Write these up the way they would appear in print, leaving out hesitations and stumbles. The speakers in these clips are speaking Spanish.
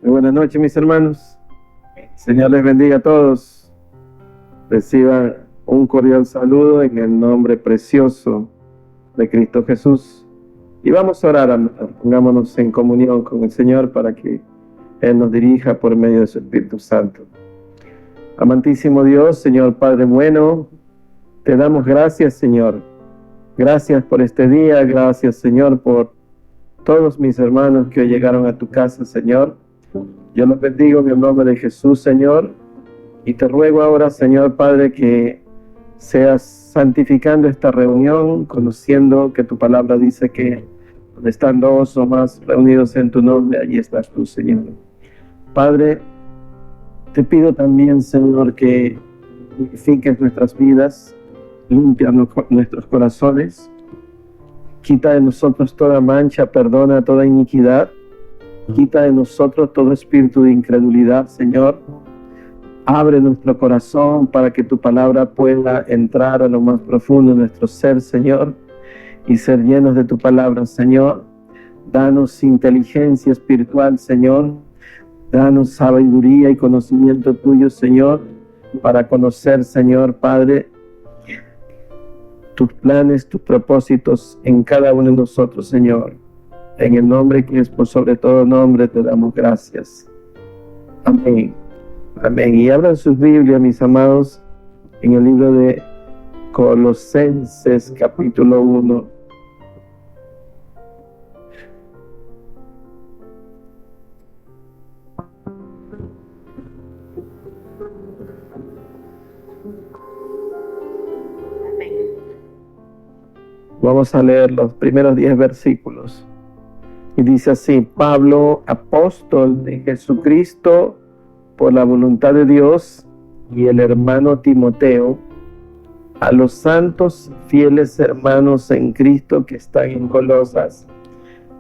Muy buenas noches, mis hermanos. Señor les bendiga a todos. Reciban un cordial saludo en el nombre precioso de Cristo Jesús. Y vamos a orar, pongámonos en comunión con el Señor para que Él nos dirija por medio de su Espíritu Santo. Amantísimo Dios, Señor Padre bueno, te damos gracias, Señor. Gracias por este día, gracias, Señor, por todos mis hermanos que hoy llegaron a tu casa, Señor. Yo los bendigo en el nombre de Jesús, Señor, y te ruego ahora, Señor Padre, que seas santificando esta reunión, conociendo que tu palabra dice que donde están dos o más reunidos en tu nombre, allí estás tú, Señor. Padre, te pido también, Señor, que purifiques nuestras vidas, limpia nuestros corazones, quita de nosotros toda mancha, perdona toda iniquidad, quita de nosotros todo espíritu de incredulidad, Señor. Abre nuestro corazón para que tu palabra pueda entrar a lo más profundo de nuestro ser, Señor, y ser llenos de tu palabra, Señor. Danos inteligencia espiritual, Señor. Danos sabiduría y conocimiento tuyo, Señor, para conocer, Señor Padre, tus planes, tus propósitos en cada uno de nosotros, Señor. En el nombre que es por sobre todo nombre, te damos gracias. Amén. Amén. Y abran sus Biblias, mis amados, en el libro de Colosenses, capítulo 1. Vamos a leer los primeros 10 versículos. Y dice así: Pablo, apóstol de Jesucristo, por la voluntad de Dios, y el hermano Timoteo, a los santos fieles hermanos en Cristo que están en Colosas,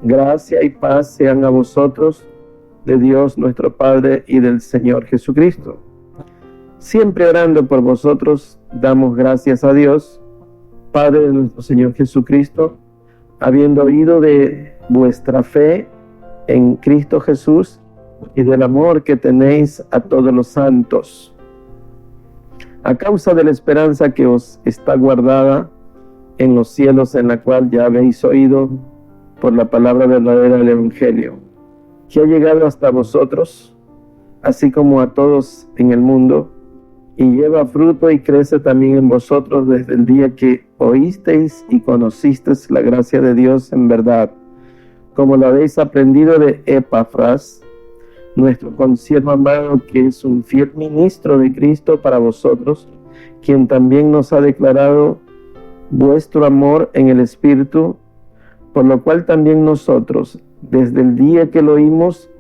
gracia y paz sean a vosotros de Dios nuestro Padre y del Señor Jesucristo. Siempre orando por vosotros, damos gracias a Dios, Padre de nuestro Señor Jesucristo, habiendo oído de vuestra fe en Cristo Jesús y del amor que tenéis a todos los santos, a causa de la esperanza que os está guardada en los cielos, en la cual ya habéis oído por la palabra verdadera del Evangelio, que ha llegado hasta vosotros, así como a todos en el mundo, y lleva fruto y crece también en vosotros desde el día que oísteis y conocisteis la gracia de Dios en verdad, como lo habéis aprendido de Epafras, nuestro consiervo amado, que es un fiel ministro de Cristo para vosotros, quien también nos ha declarado vuestro amor en el Espíritu, por lo cual también nosotros, desde el día que lo oímos,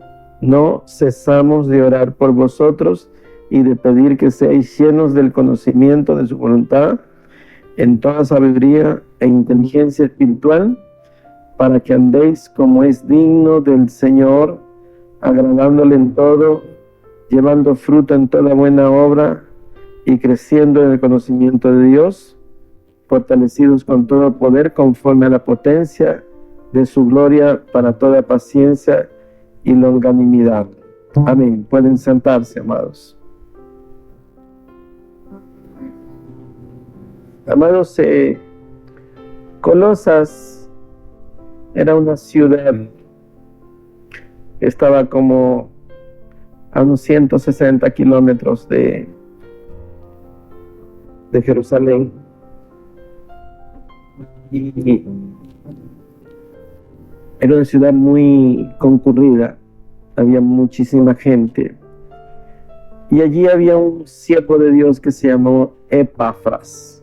no cesamos de orar por vosotros y de pedir que seáis llenos del conocimiento de su voluntad, en toda sabiduría e inteligencia espiritual, para que andéis como es digno del Señor, agradándole en todo, llevando fruto en toda buena obra y creciendo en el conocimiento de Dios, fortalecidos con todo poder conforme a la potencia de su gloria, para toda paciencia y longanimidad. Amén. Pueden sentarse, amados. Amados, Colosas era una ciudad que estaba como a unos 160 kilómetros de Jerusalén. Y era una ciudad muy concurrida, había muchísima gente. Y allí había un siervo de Dios que se llamó Epafras.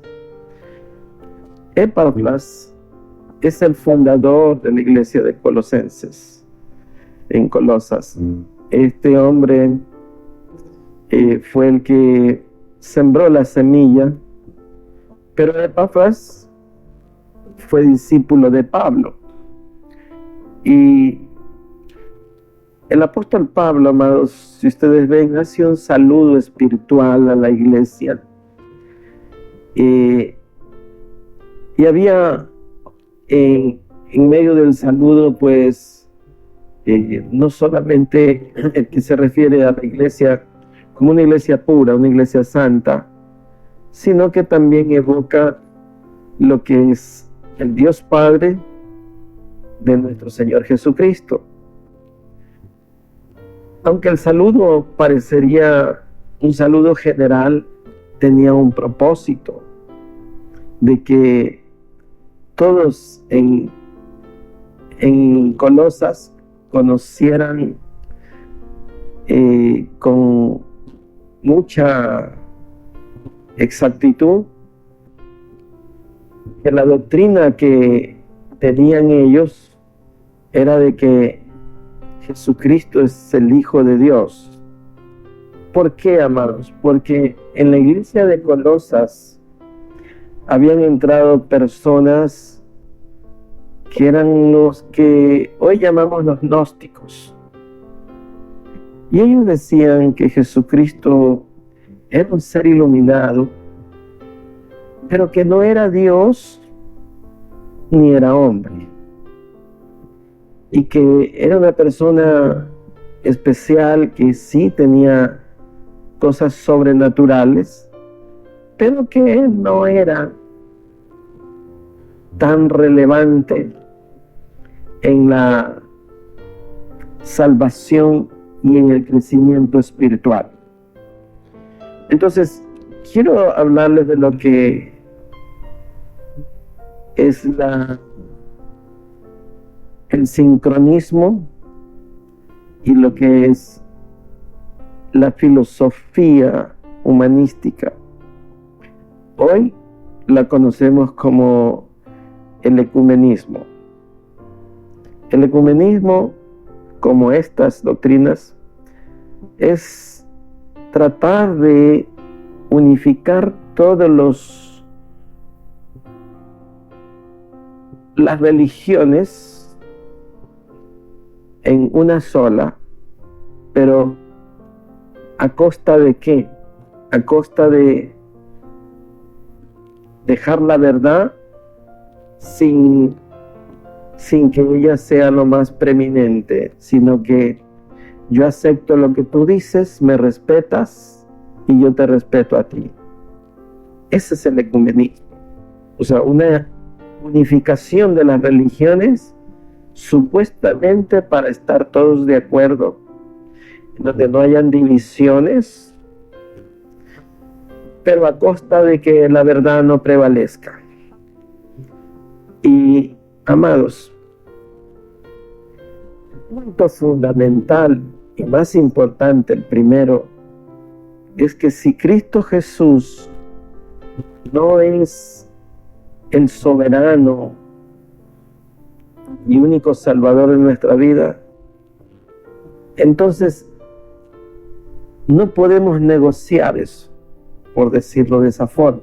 Epafras es el fundador de la iglesia de Colosenses, en Colosas. Este hombre fue el que sembró la semilla, pero Epafras fue discípulo de Pablo. Y el apóstol Pablo, amados, si ustedes ven, hace un saludo espiritual a la iglesia. Y había en medio del saludo, pues, no solamente el que se refiere a la iglesia como una iglesia pura, una iglesia santa, sino que también evoca lo que es el Dios Padre de nuestro Señor Jesucristo. Aunque el saludo parecería un saludo general, tenía un propósito de que todos en Colosas conocieran con mucha exactitud que la doctrina que tenían ellos era de que Jesucristo es el Hijo de Dios. ¿Por qué, amados? Porque en la iglesia de Colosas habían entrado personas que eran los que hoy llamamos los gnósticos. Y ellos decían que Jesucristo era un ser iluminado, pero que no era Dios ni era hombre. Y que era una persona especial que sí tenía cosas sobrenaturales, pero que él no era tan relevante en la salvación y en el crecimiento espiritual. Entonces, quiero hablarles de lo que es el sincronismo y lo que es la filosofía humanística. Hoy la conocemos como el ecumenismo. El ecumenismo, como estas doctrinas, es tratar de unificar todas las religiones en una sola, pero ¿a costa de qué? A costa de dejar la verdad sin que ella sea lo más preeminente, sino que yo acepto lo que tú dices, me respetas y yo te respeto a ti. Ese es el ecumenismo. O sea, una unificación de las religiones supuestamente para estar todos de acuerdo, donde no hayan divisiones, pero a costa de que la verdad no prevalezca. Y, amados, el punto fundamental y más importante, el primero, es que si Cristo Jesús no es el soberano y único Salvador de nuestra vida, entonces no podemos negociar eso, por decirlo de esa forma.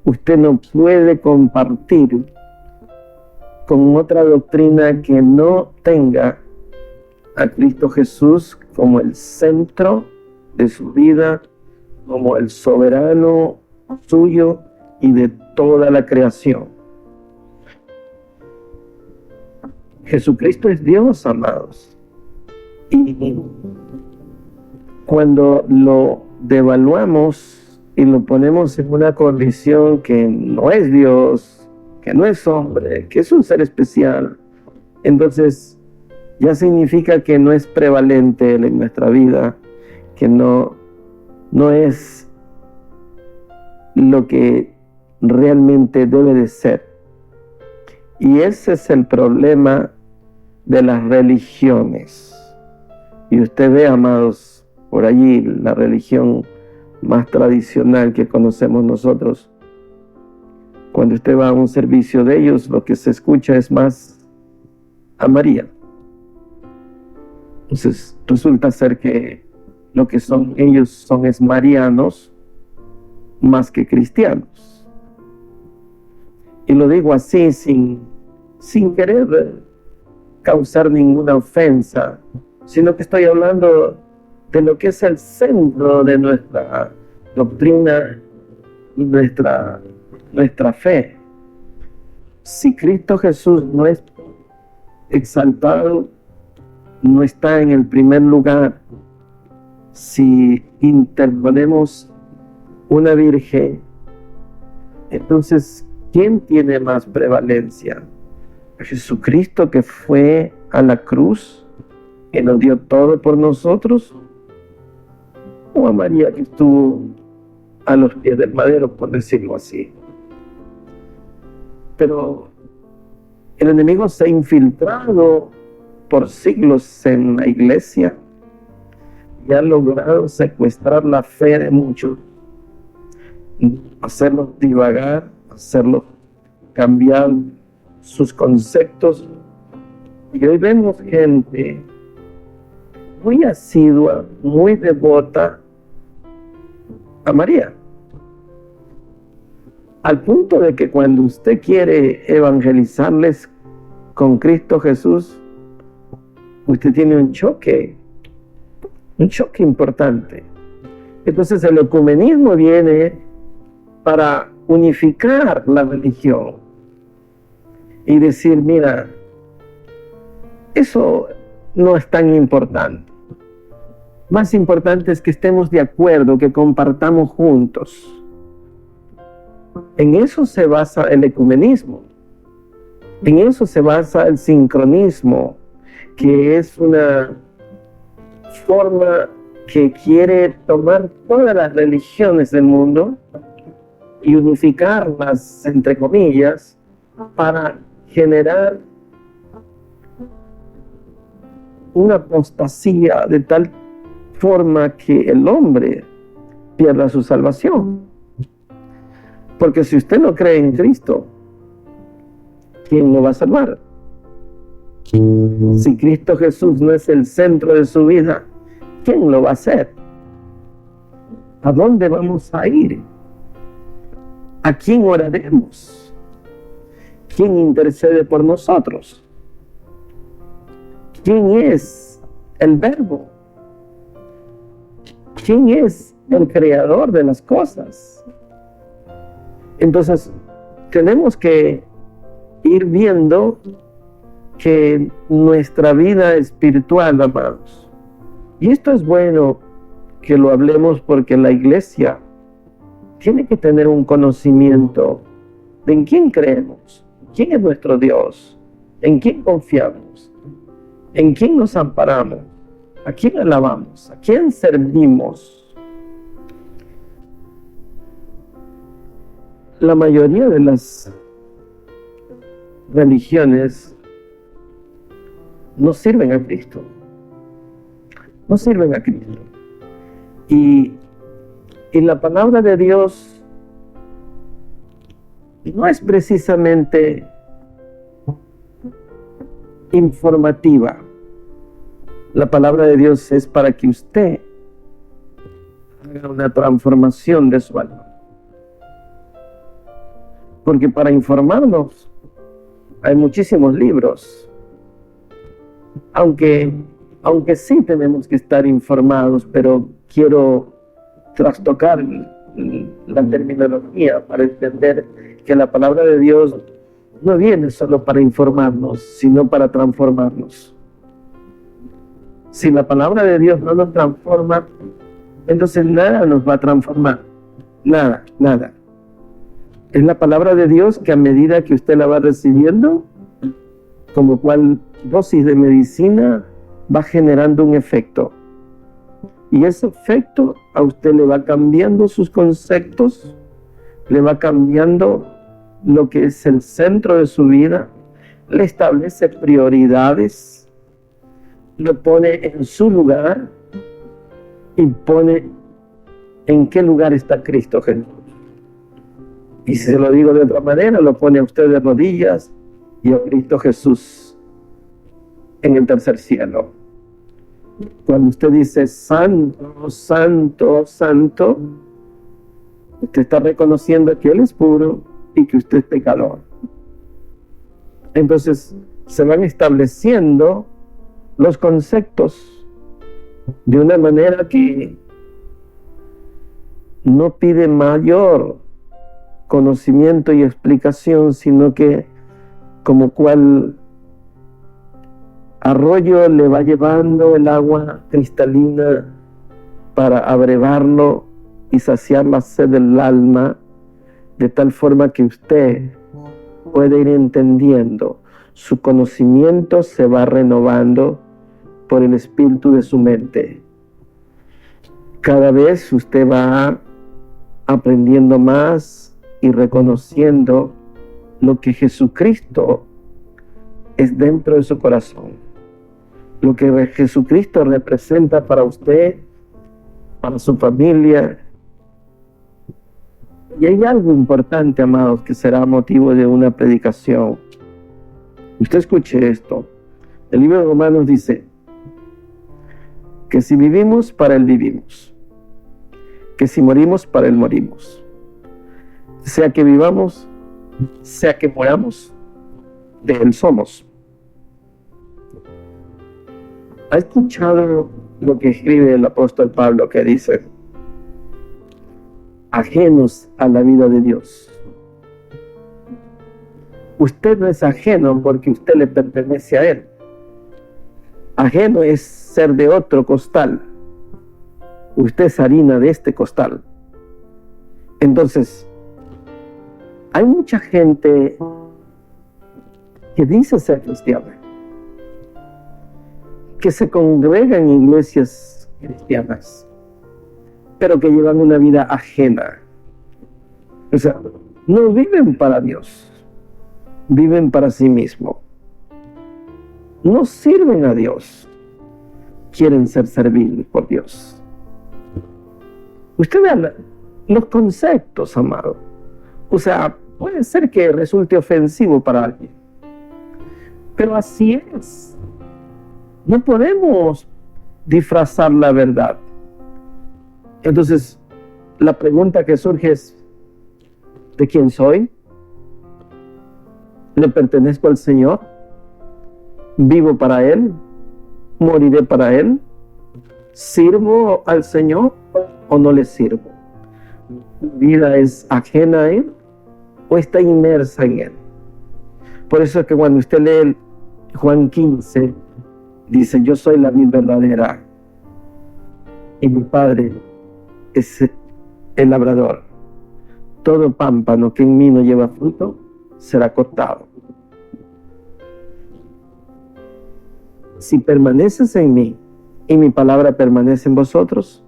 Usted no puede compartir con otra doctrina que no tenga a Cristo Jesús como el centro de su vida, como el soberano suyo y de toda la creación. Jesucristo es Dios, amados. Y cuando lo devaluamos y lo ponemos en una condición que no es Dios, que no es hombre, que es un ser especial, entonces ya significa que no es prevalente en nuestra vida, que no es lo que realmente debe de ser. Y ese es el problema de las religiones. Y usted ve, amados, por allí la religión más tradicional que conocemos nosotros. Cuando usted va a un servicio de ellos, lo que se escucha es más a María. Entonces resulta ser que lo que son ellos son es marianos más que cristianos. Y lo digo así sin querer causar ninguna ofensa, sino que estoy hablando de lo que es el centro de nuestra doctrina y nuestra fe. Si Cristo Jesús no es exaltado, no está en el primer lugar. Si interponemos una virgen, entonces, ¿quién tiene más prevalencia? ¿Jesucristo, que fue a la cruz, que nos dio todo por nosotros? ¿O a María, que estuvo a los pies del madero, por decirlo así? Pero el enemigo se ha infiltrado por siglos en la iglesia y ha logrado secuestrar la fe de muchos, hacerlos divagar, hacerlos cambiar sus conceptos. Y hoy vemos gente muy asidua, muy devota a María, al punto de que cuando usted quiere evangelizarles con Cristo Jesús, usted tiene un choque importante. Entonces el ecumenismo viene para unificar la religión y decir, mira, eso no es tan importante. Más importante es que estemos de acuerdo, que compartamos juntos. En eso se basa el ecumenismo. En eso se basa el sincronismo, que es una forma que quiere tomar todas las religiones del mundo y unificarlas, entre comillas, para generar una apostasía de tal forma que el hombre pierda su salvación. Porque si usted no cree en Cristo, ¿quién lo va a salvar? Si Cristo Jesús no es el centro de su vida, ¿quién lo va a hacer? ¿A dónde vamos a ir? ¿A quién oraremos? ¿Quién intercede por nosotros? ¿Quién es el Verbo? ¿Quién es el creador de las cosas? Entonces, tenemos que ir viendo que nuestra vida espiritual, amados, y esto es bueno que lo hablemos porque la iglesia tiene que tener un conocimiento de en quién creemos, quién es nuestro Dios, en quién confiamos, en quién nos amparamos, a quién alabamos, a quién servimos. La mayoría de las religiones no sirven a Cristo. No sirven a Cristo. Y la palabra de Dios no es precisamente informativa. La palabra de Dios es para que usted haga una transformación de su alma. Porque para informarnos hay muchísimos libros. Aunque sí tenemos que estar informados, pero quiero trastocar la terminología para entender que la palabra de Dios no viene solo para informarnos, sino para transformarnos. Si la palabra de Dios no nos transforma, entonces nada nos va a transformar. Nada, nada. Es la palabra de Dios que a medida que usted la va recibiendo, como cual dosis de medicina, va generando un efecto. Y ese efecto a usted le va cambiando sus conceptos, le va cambiando lo que es el centro de su vida, le establece prioridades, lo pone en su lugar y pone en qué lugar está Cristo Jesús. Y si se lo digo de otra manera, lo pone a usted de rodillas y a Cristo Jesús en el tercer cielo. Cuando usted dice santo, santo, santo, usted está reconociendo que Él es puro y que usted es pecador. Entonces se van estableciendo los conceptos de una manera que no pide mayor conocimiento y explicación, sino que como cual arroyo le va llevando el agua cristalina para abrevarlo y saciar la sed del alma, de tal forma que usted puede ir entendiendo. Su conocimiento se va renovando por el espíritu de su mente. Cada vez usted va aprendiendo más y reconociendo lo que Jesucristo es dentro de su corazón, lo que Jesucristo representa para usted, para su familia. Y hay algo importante, amados, que será motivo de una predicación. Usted escuche esto. El libro de Romanos dice que si vivimos, para Él vivimos. Que si morimos, para Él morimos. Sea que vivamos, sea que moramos, de Él somos. ¿Ha escuchado lo que escribe el apóstol Pablo, que dice: ajenos a la vida de Dios? Usted no es ajeno porque usted le pertenece a Él. Ajeno es ser de otro costal. Usted es harina de este costal. Entonces, hay mucha gente que dice ser cristiana, que se congrega en iglesias cristianas, pero que llevan una vida ajena. O sea, no viven para Dios, viven para sí mismos. No sirven a Dios, quieren ser servidos por Dios. Usted vea los conceptos, amado. O sea, puede ser que resulte ofensivo para alguien, pero así es. No podemos disfrazar la verdad. Entonces, la pregunta que surge es: ¿de quién soy? ¿Le pertenezco al Señor? ¿Vivo para Él? ¿Moriré para Él? ¿Sirvo al Señor o no le sirvo? ¿Mi vida es ajena a Él o está inmersa en Él? Por eso es que cuando usted lee Juan 15, dice: yo soy la vid verdadera y mi Padre es el labrador. Todo pámpano que en mí no lleva fruto será cortado. Si permaneces en mí y mi palabra permanece en vosotros,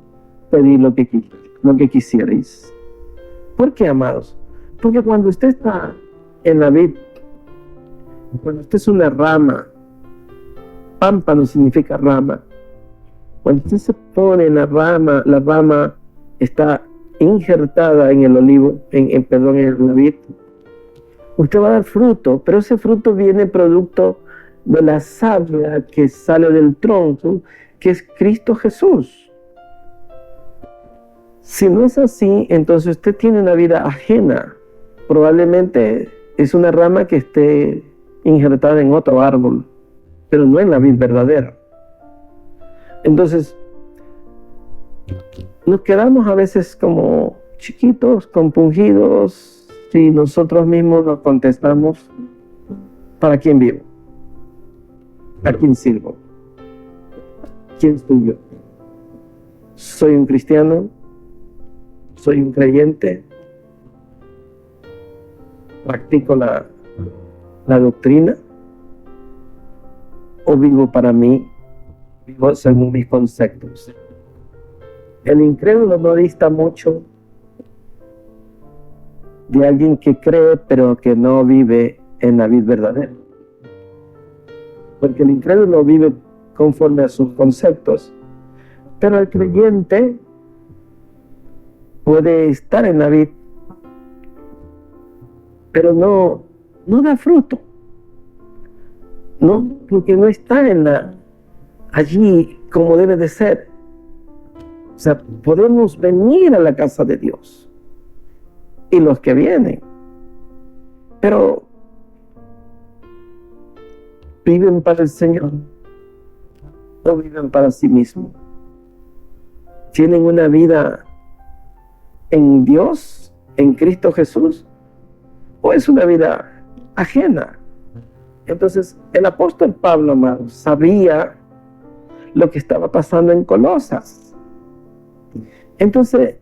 pedid lo que quisierais. ¿Por qué, amados? Porque cuando usted está en la vid, cuando usted es una rama, pámpano significa rama. Cuando usted se pone en la rama está injertada en el olivo, en la vid. Usted va a dar fruto, pero ese fruto viene producto de la savia que sale del tronco, que es Cristo Jesús. Si no es así, entonces usted tiene una vida ajena. Probablemente es una rama que esté injertada en otro árbol, pero no en la vid verdadera. Entonces, nos quedamos a veces como chiquitos, compungidos, si nosotros mismos nos contestamos: ¿para quién vivo? ¿A quién sirvo? ¿Quién soy yo? ¿Soy un cristiano? ¿Soy un creyente? ¿Practico la doctrina? ¿O vivo para mí? Vivo según mis conceptos. El incrédulo no dista mucho de alguien que cree pero que no vive en la vid verdadera. Porque el incrédulo vive conforme a sus conceptos, pero el creyente puede estar en la vid, pero no da fruto. No, porque no está allí como debe de ser. O sea, podemos venir a la casa de Dios, y los que vienen, pero ¿viven para el Señor o viven para sí mismos? ¿Tienen una vida en Dios, en Cristo Jesús, o es una vida ajena Entonces, el apóstol Pablo, amados, sabía lo que estaba pasando en Colosas. Entonces,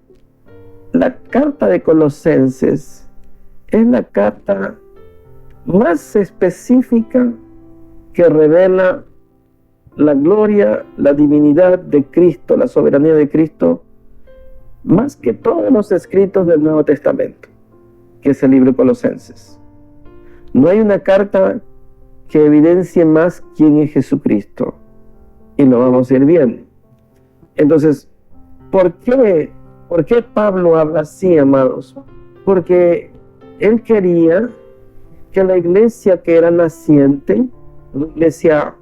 la carta de Colosenses es la carta más específica que revela la gloria, la divinidad de Cristo, la soberanía de Cristo, más que todos los escritos del Nuevo Testamento, que es el libro de Colosenses. No hay una carta que evidencie más quién es Jesucristo, y lo vamos a ir viendo. Entonces, ¿por qué Pablo habla así, amados? Porque él quería que la iglesia que era naciente, la iglesia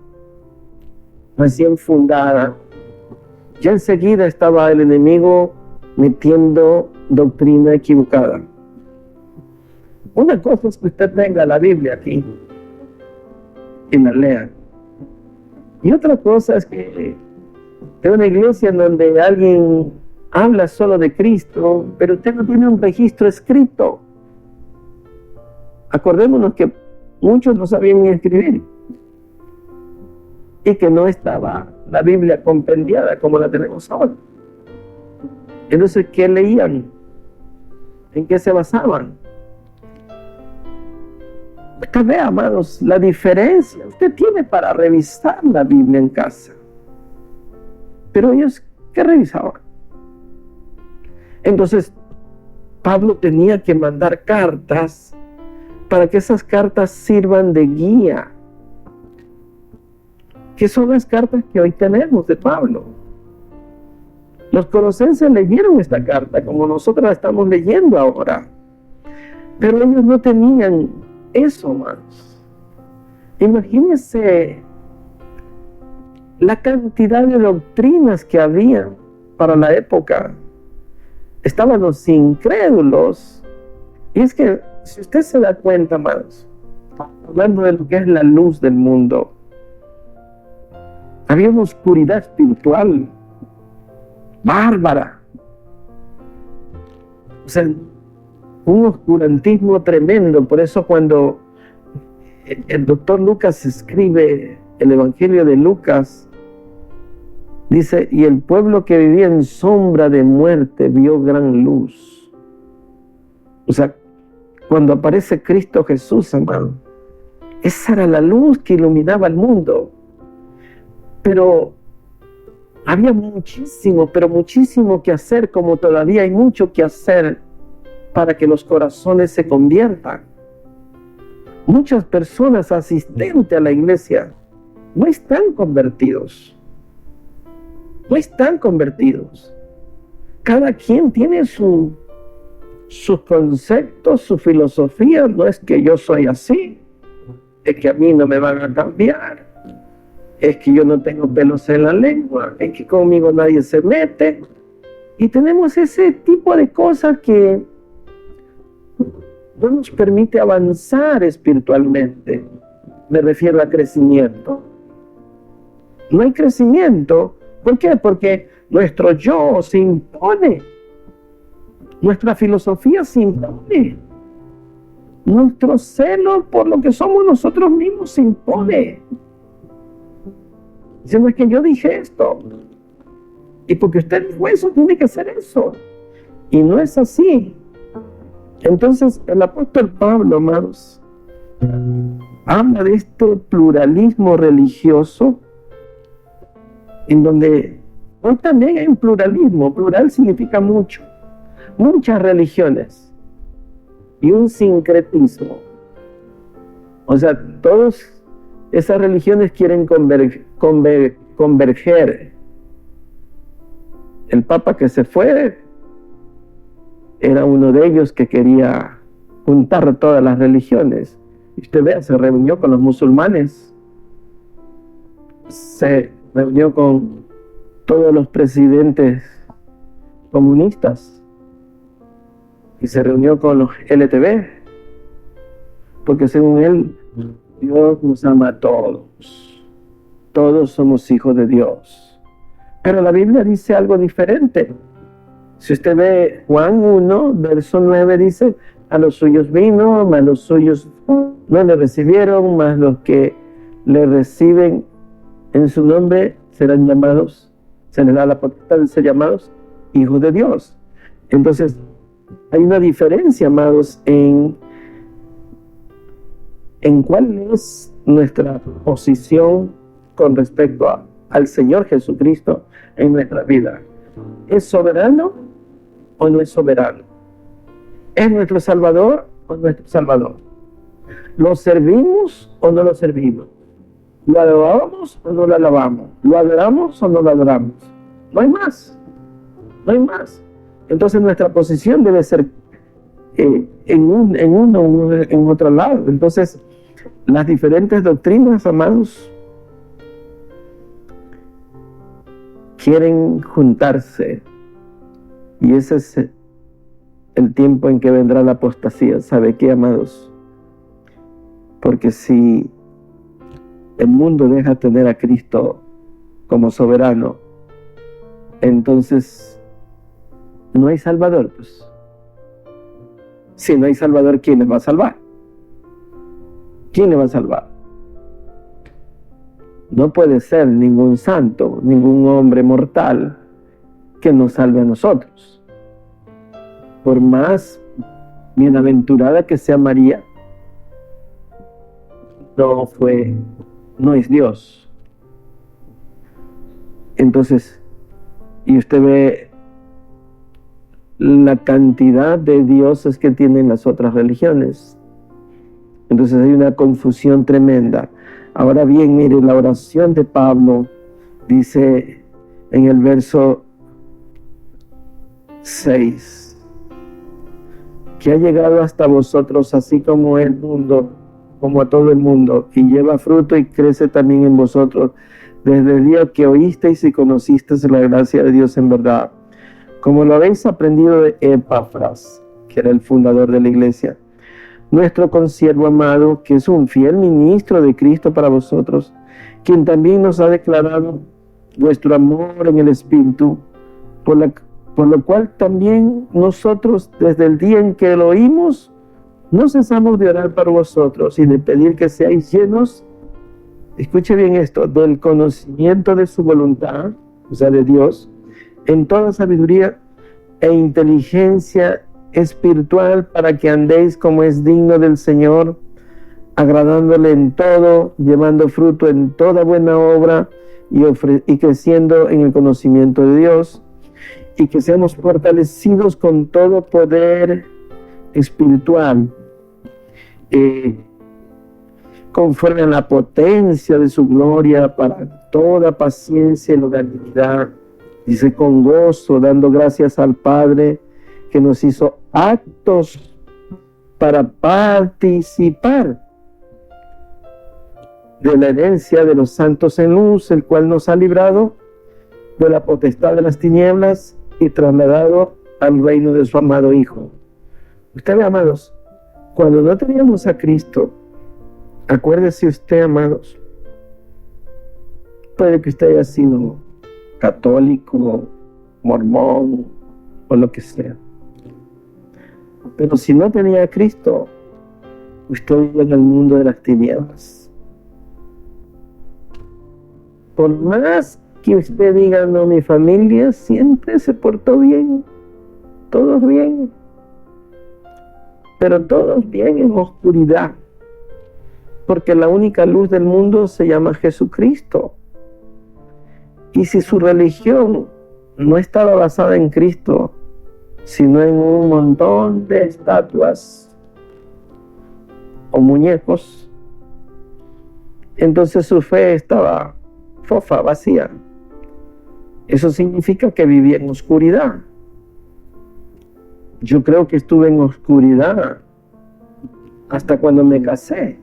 recién fundada, ya enseguida estaba el enemigo metiendo doctrina equivocada. Una cosa es que usted tenga la Biblia aquí y la lea. Y otra cosa es que de una iglesia en donde alguien habla solo de Cristo, pero usted no tiene un registro escrito. Acordémonos que muchos no sabían ni escribir y que no estaba la Biblia compendiada como la tenemos ahora. Entonces, ¿qué leían? ¿En qué se basaban? Usted ve, amados, la diferencia. Usted tiene para revisar la Biblia en casa. Pero ellos, ¿qué revisaban? Entonces, Pablo tenía que mandar cartas para que esas cartas sirvan de guía. ¿Qué son las cartas que hoy tenemos de Pablo? Los colosenses leyeron esta carta como nosotros la estamos leyendo ahora. Pero ellos no tenían eso, hermanos. Imagínense la cantidad de doctrinas que había para la época. Estaban los incrédulos. Y es que, si usted se da cuenta, hermanos, hablando de lo que es la luz del mundo, había una oscuridad espiritual bárbara. O sea, un oscurantismo tremendo. Por eso cuando el doctor Lucas escribe el Evangelio de Lucas, dice, y el pueblo que vivía en sombra de muerte vio gran luz. O sea, cuando aparece Cristo Jesús, hermano, esa era la luz que iluminaba el mundo. Pero había muchísimo, pero muchísimo que hacer, como todavía hay mucho que hacer para que los corazones se conviertan. Muchas personas asistentes a la iglesia no están convertidos. No están convertidos. Cada quien tiene sus conceptos, su filosofía. No es que yo soy así, es que a mí no me van a cambiar, es que yo no tengo pelos en la lengua, es que conmigo nadie se mete. Y tenemos ese tipo de cosas que no nos permite avanzar espiritualmente. Me refiero a crecimiento. No hay crecimiento. ¿Por qué? Porque nuestro yo se impone. Nuestra filosofía se impone. Nuestro celo por lo que somos nosotros mismos se impone. Diciendo, es que yo dije esto. Y porque usted dijo eso, tiene que hacer eso. Y no es así. Entonces, el apóstol Pablo, amados, habla de este pluralismo religioso, en donde hoy también hay un pluralismo. Plural significa mucho, muchas religiones y un sincretismo. O sea, todas esas religiones quieren converger. El Papa que se fue era uno de ellos que quería juntar todas las religiones. Y usted vea, se reunió con los musulmanes, se reunió con todos los presidentes comunistas y se reunió con los LTV, porque según él, Dios nos ama a todos. Todos somos hijos de Dios. Pero la Biblia dice algo diferente. Si usted ve Juan 1, verso 9, dice, a los suyos vino, mas los suyos no le recibieron, mas los que le reciben en su nombre serán llamados, se les da la potestad de ser llamados hijos de Dios. Entonces, hay una diferencia, amados, en cuál es nuestra posición con respecto al Señor Jesucristo en nuestra vida. ¿Es soberano o no es soberano? ¿Es nuestro Salvador o nuestro Salvador? ¿Lo servimos o no lo servimos? ¿Lo alabamos o no lo alabamos? ¿Lo adoramos o no lo adoramos? No hay más. No hay más. Entonces nuestra posición debe ser en uno o en otro lado. Entonces, las diferentes doctrinas, amados, quieren juntarse. Y ese es el tiempo en que vendrá la apostasía. ¿Sabe qué, amados? Porque si el mundo deja de tener a Cristo como soberano, entonces no hay Salvador, pues. Si no hay Salvador, ¿quién les va a salvar? ¿Quién le va a salvar? No puede ser ningún santo, ningún hombre mortal que nos salve a nosotros. Por más bienaventurada que sea María, no es Dios. Entonces, y usted ve la cantidad de dioses que tienen las otras religiones. Entonces hay una confusión tremenda. Ahora bien, mire, la oración de Pablo dice en el verso 6, que ha llegado hasta vosotros así como el mundo, como a todo el mundo, y lleva fruto y crece también en vosotros, desde el día que oísteis y conocisteis la gracia de Dios en verdad, como lo habéis aprendido de Epafras, que era el fundador de la iglesia, nuestro consiervo amado, que es un fiel ministro de Cristo para vosotros, quien también nos ha declarado vuestro amor en el Espíritu, por lo cual también nosotros, desde el día en que lo oímos, no cesamos de orar por vosotros y de pedir que seáis llenos, escuche bien esto, del conocimiento de su voluntad, o sea, de Dios, en toda sabiduría e inteligencia espiritual, para que andéis como es digno del Señor, agradándole en todo, llevando fruto en toda buena obra y creciendo en el conocimiento de Dios, y que seamos fortalecidos con todo poder espiritual, conforme a la potencia de su gloria, para toda paciencia y longanimidad. Dice, con gozo, dando gracias al Padre, que nos hizo aptos para participar de la herencia de los santos en luz, el cual nos ha librado de la potestad de las tinieblas y trasladado al reino de su amado Hijo. Usted ve, amados, cuando no teníamos a Cristo, acuérdese usted, amados, puede que usted haya sido católico, mormón o lo que sea, pero si no tenía a Cristo, usted vive en el mundo de las tinieblas. Por más que usted diga, no, mi familia siempre se portó bien, todos bien, pero todos bien en oscuridad, porque la única luz del mundo se llama Jesucristo. Y si su religión no estaba basada en Cristo, sino en un montón de estatuas o muñecos, entonces su fe estaba fofa, vacía. Eso significa que vivía en oscuridad. Yo creo que estuve en oscuridad hasta cuando me casé.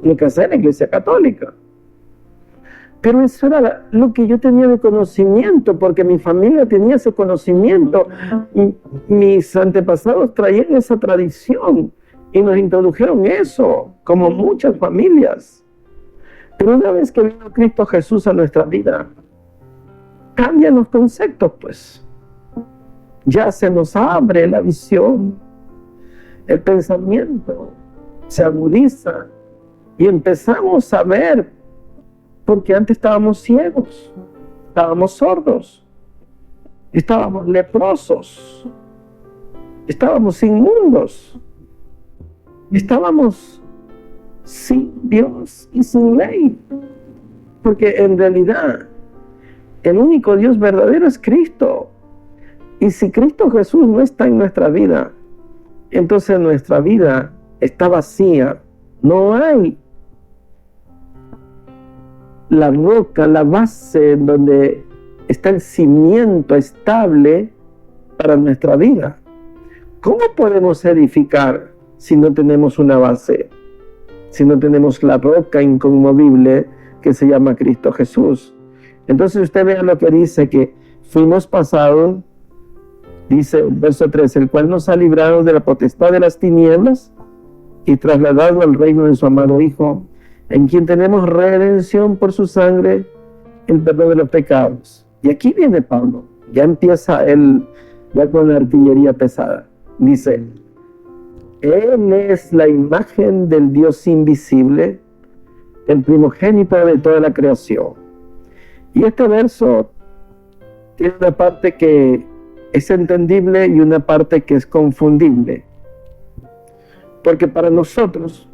Me casé en la iglesia católica. Pero eso era lo que yo tenía de conocimiento, porque mi familia tenía ese conocimiento. Y mis antepasados traían esa tradición y nos introdujeron eso, como muchas familias. Pero una vez que vino Cristo Jesús a nuestra vida, cambian los conceptos, pues. Ya se nos abre la visión, el pensamiento. se agudiza y empezamos a ver, porque antes estábamos ciegos, estábamos sordos, estábamos leprosos, estábamos inmundos, estábamos sin Dios y sin ley, porque en realidad el único Dios verdadero es Cristo. Y si Cristo Jesús no está en nuestra vida, entonces nuestra vida está vacía. No hay la roca, la base donde está el cimiento estable para nuestra vida. ¿Cómo podemos edificar si no tenemos una base? Si no tenemos la roca inconmovible que se llama Cristo Jesús. Entonces usted vea lo que dice, que fuimos pasados, dice el verso 3, el cual nos ha librado de la potestad de las tinieblas y trasladado al reino de su amado Hijo, en quien tenemos redención por su sangre, el perdón de los pecados. Y aquí viene Pablo, ya empieza él ya con la artillería pesada. Dice, Él es la imagen del Dios invisible, el primogénito de toda la creación. Y este verso tiene una parte que es entendible y una parte que es confundible. Porque para nosotros,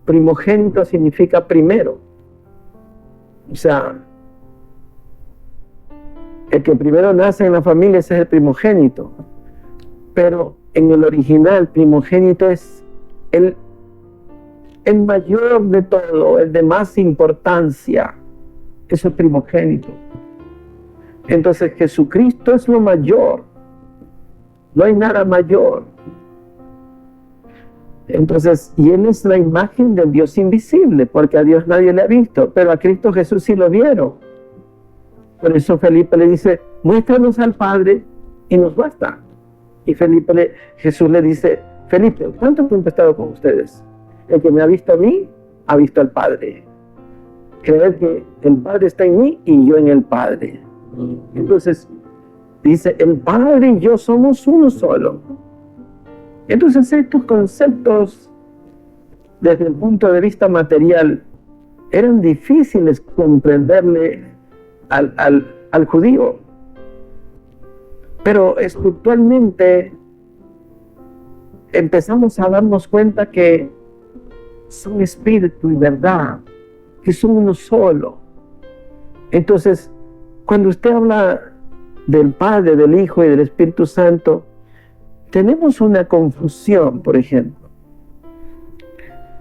primogénito significa primero. O sea, el que primero nace en la familia, ese es el primogénito. Pero en el original, primogénito es el mayor de todo, el de más importancia. Eso es primogénito. Entonces Jesucristo es lo mayor. No hay nada mayor. Entonces, y Él es la imagen del Dios invisible, porque a Dios nadie le ha visto, pero a Cristo Jesús sí lo vieron. Por eso Felipe le dice, muéstranos al Padre y nos basta. Y Jesús le dice, Felipe, ¿cuánto tiempo he estado con ustedes? El que me ha visto a mí, ha visto al Padre. Creer que el Padre está en mí y yo en el Padre. Entonces, dice, el Padre y yo somos uno solo. Entonces, estos conceptos, desde el punto de vista material, eran difíciles comprenderle al judío. Pero espiritualmente empezamos a darnos cuenta que son espíritu y verdad, que son uno solo. Entonces, cuando usted habla del Padre, del Hijo y del Espíritu Santo, tenemos una confusión, por ejemplo.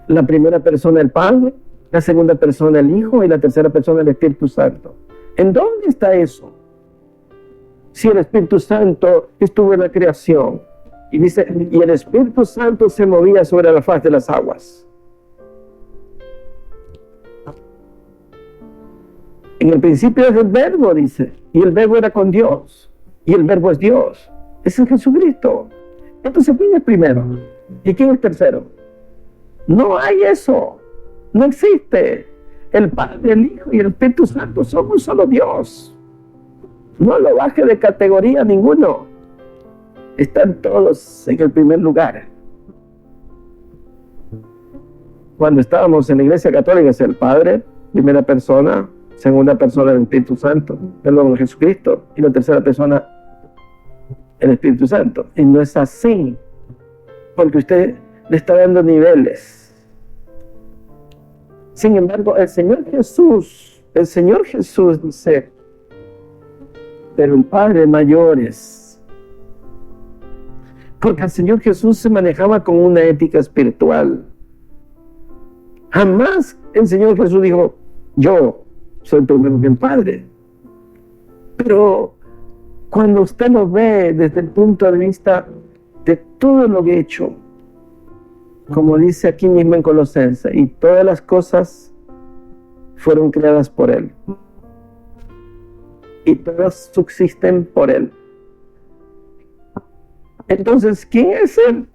La primera persona el Padre, la segunda persona el Hijo y la tercera persona el Espíritu Santo. ¿En dónde está eso? Si el Espíritu Santo estuvo en la creación, y dice, y el Espíritu Santo se movía sobre la faz de las aguas. En el principio es el Verbo, dice, y el Verbo era con Dios, y el Verbo es Dios. Ese es Jesucristo. Entonces, ¿quién es primero? ¿Y quién es tercero? No hay eso. No existe. El Padre, el Hijo y el Espíritu Santo son un solo Dios. No lo baje de categoría ninguno. Están todos en el primer lugar. Cuando estábamos en la Iglesia Católica es el Padre, primera persona, segunda persona el Espíritu Santo, perdón, Jesucristo, y la tercera persona el Espíritu Santo. Y no es así, porque usted le está dando niveles. Sin embargo, el Señor Jesús dice, pero el Padre mayor es. Porque el Señor Jesús se manejaba con una ética espiritual. Jamás el Señor Jesús dijo, yo soy primero que el Padre. Pero cuando usted lo ve desde el punto de vista de todo lo que he hecho, como dice aquí mismo en Colosenses, y todas las cosas fueron creadas por Él, y todas subsisten por Él. Entonces, ¿quién es Él?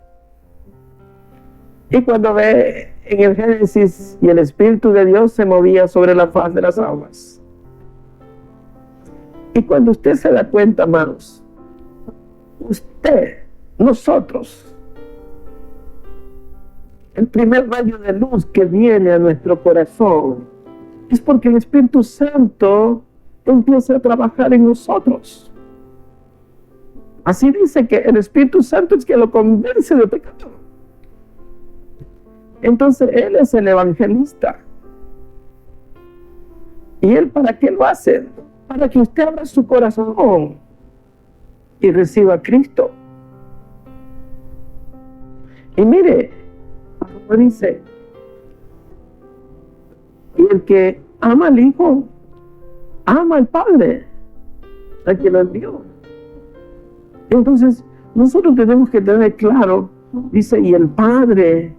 Y cuando ve en el Génesis, y el Espíritu de Dios se movía sobre la faz de las aguas. Y cuando usted se da cuenta, amados, usted, nosotros, el primer rayo de luz que viene a nuestro corazón, es porque el Espíritu Santo empieza a trabajar en nosotros. Así dice que el Espíritu Santo es que lo convence de pecado. Entonces Él es el evangelista. ¿Y Él para qué lo hace? Para que usted abra su corazón y reciba a Cristo. Y mire, como dice, y el que ama al Hijo, ama al Padre, a quien lo envió. Entonces, nosotros tenemos que tener claro, dice, y el Padre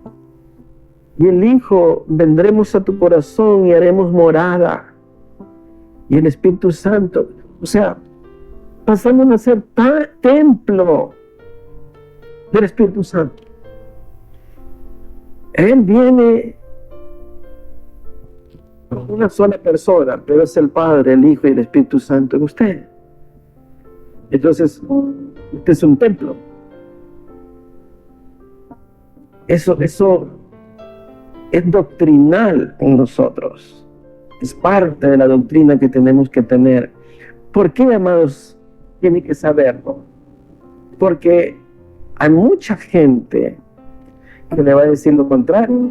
y el Hijo vendremos a tu corazón y haremos morada. Y el Espíritu Santo, o sea, pasamos a ser templo del Espíritu Santo. Él viene con una sola persona, pero es el Padre, el Hijo y el Espíritu Santo en usted. Entonces, usted es un templo. Eso es doctrinal en nosotros. Es parte de la doctrina que tenemos que tener. ¿Por qué, amados, tiene que saberlo? Porque hay mucha gente que le va a decir lo contrario.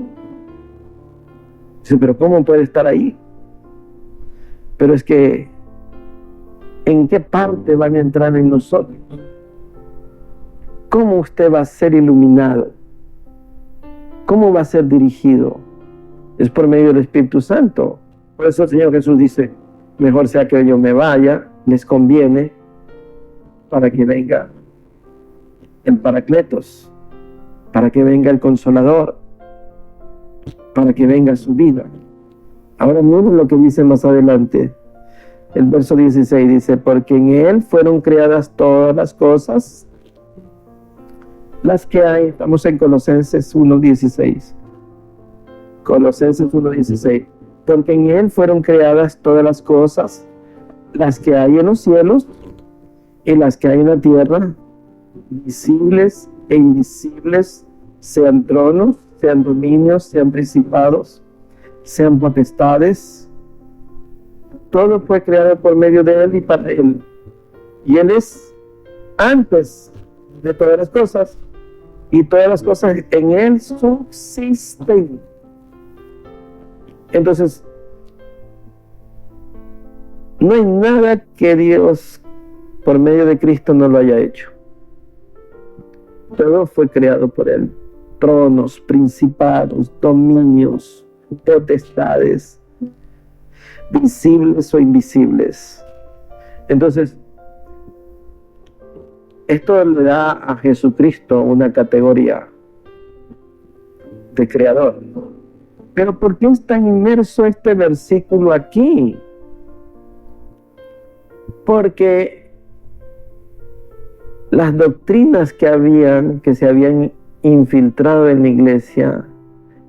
Dice, pero ¿cómo puede estar ahí? Pero es que, ¿en qué parte van a entrar en nosotros? ¿Cómo usted va a ser iluminado? ¿Cómo va a ser dirigido? Es por medio del Espíritu Santo. Por eso el Señor Jesús dice, mejor sea que yo me vaya, les conviene, para que venga el Paracletos, para que venga el Consolador, para que venga su vida. Ahora miren lo que dice más adelante. El verso 16 dice, porque en Él fueron creadas todas las cosas, las que hay. Estamos en Colosenses 1:16. Colosenses 1:16. Porque en Él fueron creadas todas las cosas, las que hay en los cielos y las que hay en la tierra, visibles e invisibles, sean tronos, sean dominios, sean principados, sean potestades. Todo fue creado por medio de Él y para Él. Y Él es antes de todas las cosas, y todas las cosas en Él subsisten. Entonces, no hay nada que Dios, por medio de Cristo, no lo haya hecho. Todo fue creado por Él. Tronos, principados, dominios, potestades, visibles o invisibles. Entonces, esto le da a Jesucristo una categoría de creador. Pero ¿por qué es tan inmerso este versículo aquí? Porque las doctrinas que se habían infiltrado en la iglesia,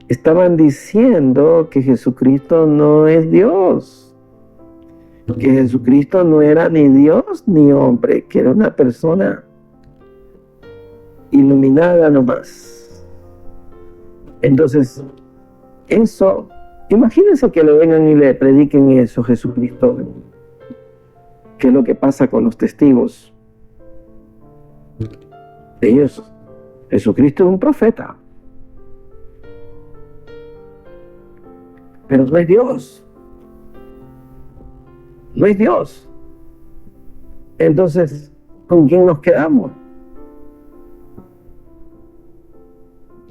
estaban diciendo que Jesucristo no es Dios, que Jesucristo no era ni Dios ni hombre, que era una persona iluminada nomás. Entonces, eso, imagínense que le vengan y le prediquen eso, Jesucristo. ¿Qué es lo que pasa con los testigos? Ellos, Jesucristo es un profeta, pero no es Dios. No es Dios. Entonces, ¿con quién nos quedamos?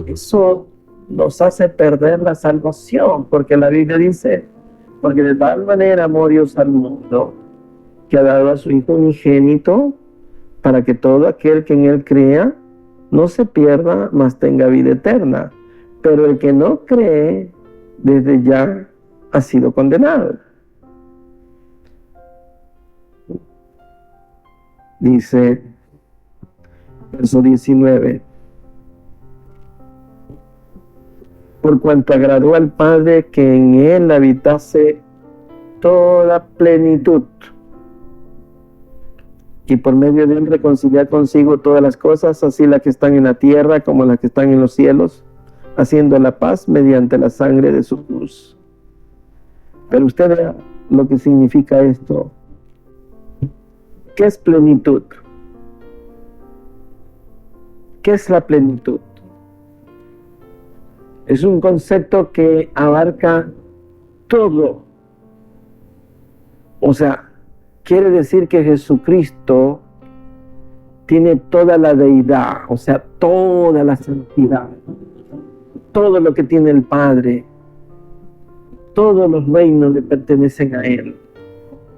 Eso nos hace perder la salvación, porque la Biblia dice, porque de tal manera amó Dios al mundo, que ha dado a su Hijo unigénito, para que todo aquel que en Él crea no se pierda, mas tenga vida eterna. Pero el que no cree, desde ya ha sido condenado. Dice, verso 19, por cuanto agradó al Padre que en Él habitase toda plenitud, y por medio de Él reconciliar consigo todas las cosas, así las que están en la tierra como las que están en los cielos, haciendo la paz mediante la sangre de su cruz. Pero usted vea lo que significa esto. ¿Qué es plenitud? ¿Qué es la plenitud? Es un concepto que abarca todo. O sea, quiere decir que Jesucristo tiene toda la deidad, o sea, toda la santidad, todo lo que tiene el Padre, todos los reinos le pertenecen a Él,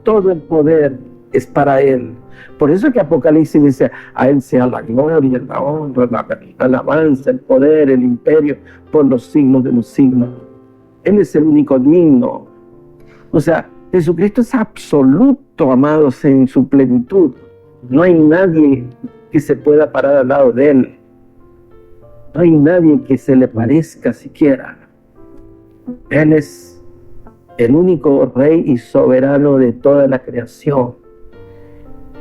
todo el poder es para Él. Por eso que Apocalipsis dice, a Él sea la gloria, la honra, la alabanza, el poder, el imperio, por los siglos de los siglos. Él es el único digno. O sea, Jesucristo es absoluto, amados, en su plenitud. No hay nadie que se pueda parar al lado de Él. No hay nadie que se le parezca siquiera. Él es el único Rey y soberano de toda la creación.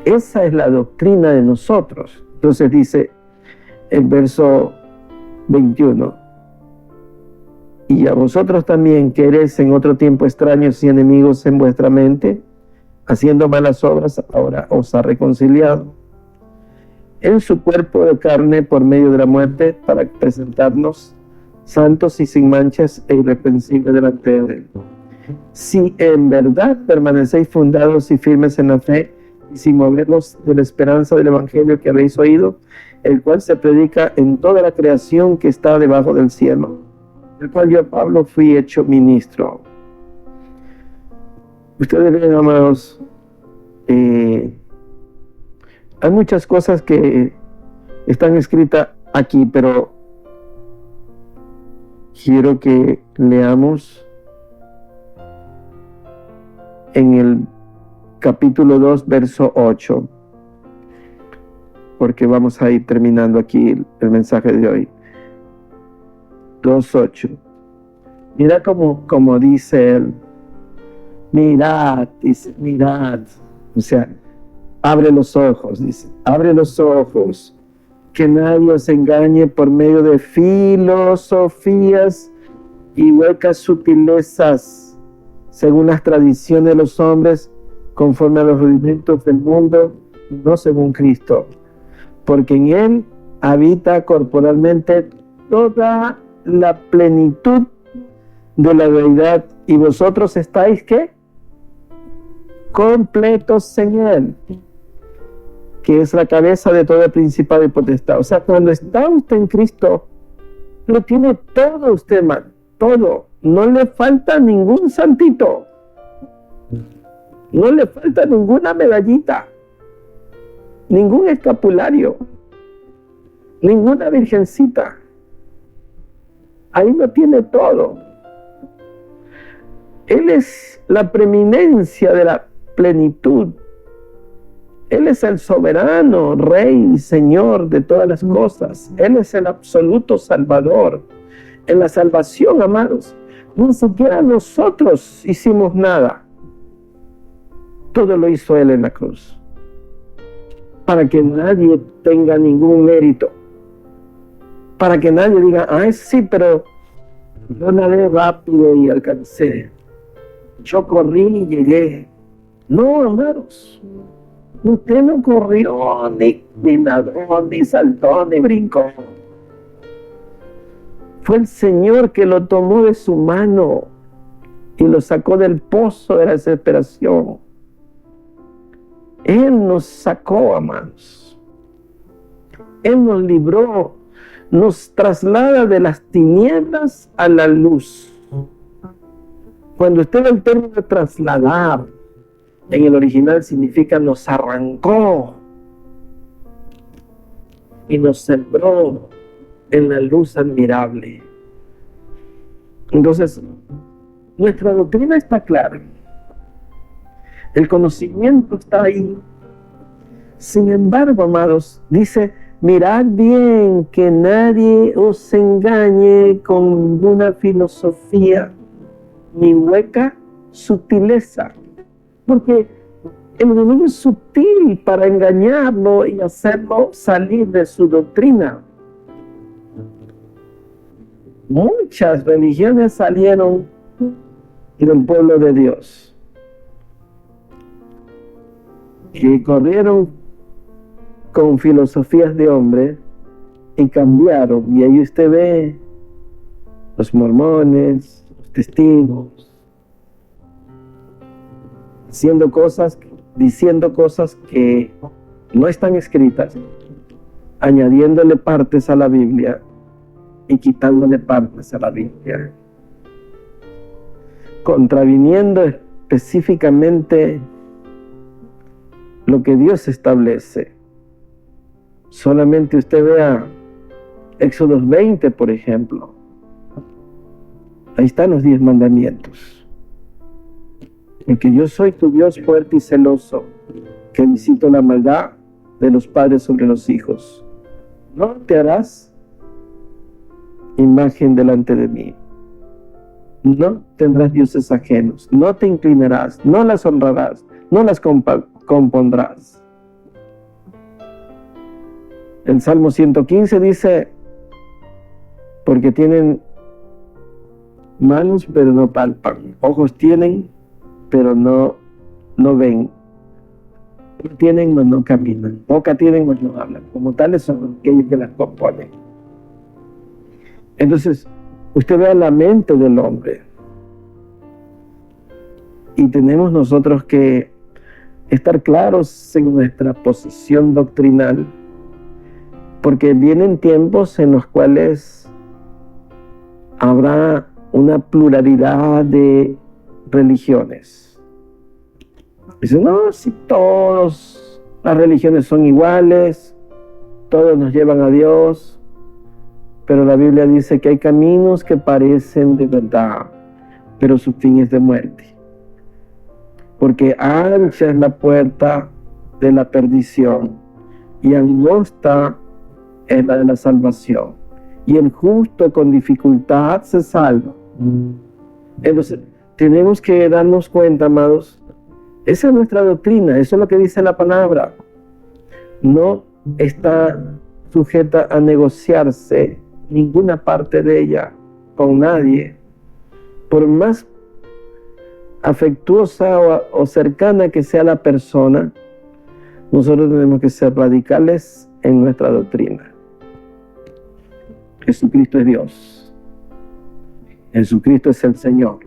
Esa es la doctrina de nosotros. Entonces dice el verso 21. Y a vosotros también, que eres en otro tiempo extraños y enemigos en vuestra mente, haciendo malas obras, ahora os ha reconciliado en su cuerpo de carne por medio de la muerte, para presentarnos santos y sin manchas e irreprensibles delante de Él. Si en verdad permanecéis fundados y firmes en la fe, y sin moverlos de la esperanza del Evangelio que habéis oído, el cual se predica en toda la creación que está debajo del cielo, del cual yo, Pablo, fui hecho ministro. Ustedes ven, amados, hay muchas cosas que están escritas aquí, pero quiero que leamos en el capítulo 2, verso 8, porque vamos a ir terminando aquí el mensaje de hoy. 2:8. Mira como dice él. Mirad, dice, mirad. O sea, abre los ojos, dice. Abre los ojos. Que nadie os engañe por medio de filosofías y huecas sutilezas, según las tradiciones de los hombres, conforme a los rudimentos del mundo, no según Cristo. Porque en Él habita corporalmente toda la plenitud de la deidad, y vosotros estáis, ¿qué? Completos en Él, que es la cabeza de todo principado y potestad. O sea, cuando está usted en Cristo, lo tiene todo usted, hermano, todo. No le falta ningún santito, no le falta ninguna medallita, ningún escapulario, ninguna virgencita. Ahí lo tiene todo. Él es la preeminencia de la plenitud. Él es el soberano, Rey y Señor de todas las cosas. Él es el absoluto Salvador. En la salvación, amados, ni siquiera nosotros hicimos nada. Todo lo hizo Él en la cruz, para que nadie tenga ningún mérito, para que nadie diga, sí, pero yo nadé rápido y alcancé, yo corrí y llegué. No, hermanos, usted no corrió, ni nadó, ni saltó, ni brincó. Fue el Señor que lo tomó de su mano y lo sacó del pozo de la desesperación. Él nos sacó, amados. Él nos libró, nos traslada de las tinieblas a la luz. Cuando usted ve el término trasladar, en el original significa nos arrancó y nos sembró en la luz admirable. Entonces, nuestra doctrina está clara. El conocimiento está ahí. Sin embargo, amados, dice, mirad bien que nadie os engañe con ninguna filosofía ni hueca sutileza. Porque el enemigo es sutil para engañarlo y hacerlo salir de su doctrina. muchas religiones salieron del pueblo de Dios, que corrieron con filosofías de hombre y cambiaron. Y ahí usted ve los mormones, los testigos, diciendo cosas que no están escritas, añadiéndole partes a la Biblia y quitándole partes a la Biblia, contraviniendo específicamente lo que Dios establece. Solamente usted vea Éxodo 20, por ejemplo. Ahí están los 10 mandamientos. Porque yo soy tu Dios fuerte y celoso, que visito la maldad de los padres sobre los hijos. No te harás imagen delante de mí. No tendrás dioses ajenos. No te inclinarás. No las honrarás. No las compondrás. El Salmo 115 dice, porque tienen manos pero no palpan, ojos tienen pero no ven, tienen pero no caminan, boca tienen pero no hablan, como tales son aquellos que las componen. Entonces, usted vea la mente del hombre, y tenemos nosotros que estar claros en nuestra posición doctrinal, porque vienen tiempos en los cuales habrá una pluralidad de religiones. Dicen, no, si todas las religiones son iguales, todos nos llevan a Dios, pero la Biblia dice que hay caminos que parecen de verdad, pero su fin es de muerte. Porque ancha es la puerta de la perdición y angosta es la de la salvación, y el justo con dificultad se salva. Entonces, tenemos que darnos cuenta, amados, esa es nuestra doctrina, eso es lo que dice la palabra. No está sujeta a negociarse ninguna parte de ella con nadie, por más afectuosa o cercana que sea la persona. Nosotros tenemos que ser radicales en nuestra doctrina. Jesucristo es Dios. Jesucristo es el Señor.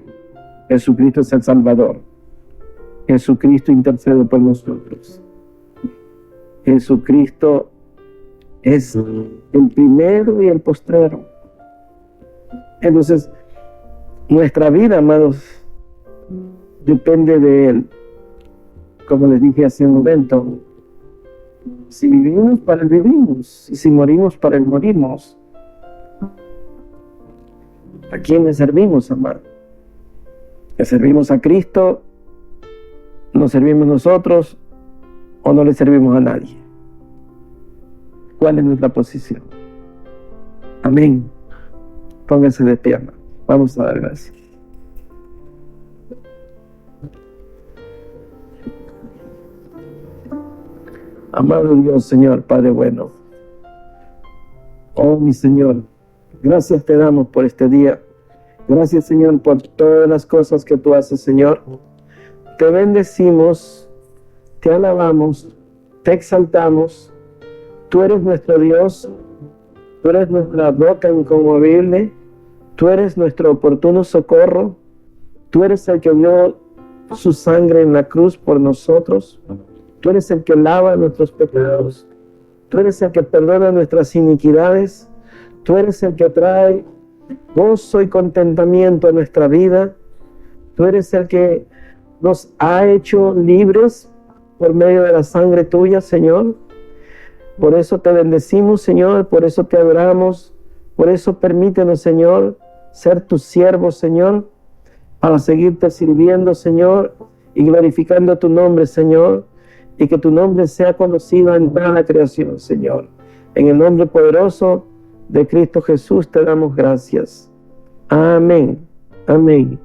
Jesucristo es el Salvador. Jesucristo intercede por nosotros. Jesucristo es el primero y el postrero. Entonces, nuestra vida, amados, depende de Él. Como les dije hace un momento, si vivimos, para Él vivimos, y si morimos, para Él morimos. ¿A quién le servimos, amado? ¿Le servimos a Cristo? ¿Nos servimos nosotros? ¿O no le servimos a nadie? ¿Cuál es nuestra posición? Amén. Pónganse de pie, amado. Vamos a dar gracias. Amado Dios, Señor, Padre bueno. Oh, mi Señor, gracias te damos por este día. Gracias, Señor, por todas las cosas que tú haces, Señor. Te bendecimos, te alabamos, te exaltamos. Tú eres nuestro Dios, tú eres nuestra roca inconmovible, tú eres nuestro oportuno socorro, tú eres el que dio su sangre en la cruz por nosotros, tú eres el que lava nuestros pecados, tú eres el que perdona nuestras iniquidades, tú eres el que trae gozo y contentamiento a nuestra vida, tú eres el que nos ha hecho libres por medio de la sangre tuya, Señor. Por eso te bendecimos, Señor, por eso te adoramos, por eso permítenos, Señor, ser tus siervos, Señor, para seguirte sirviendo, Señor, y glorificando tu nombre, Señor, y que tu nombre sea conocido en toda la creación, Señor. En el nombre poderoso de Cristo Jesús te damos gracias. Amén. Amén.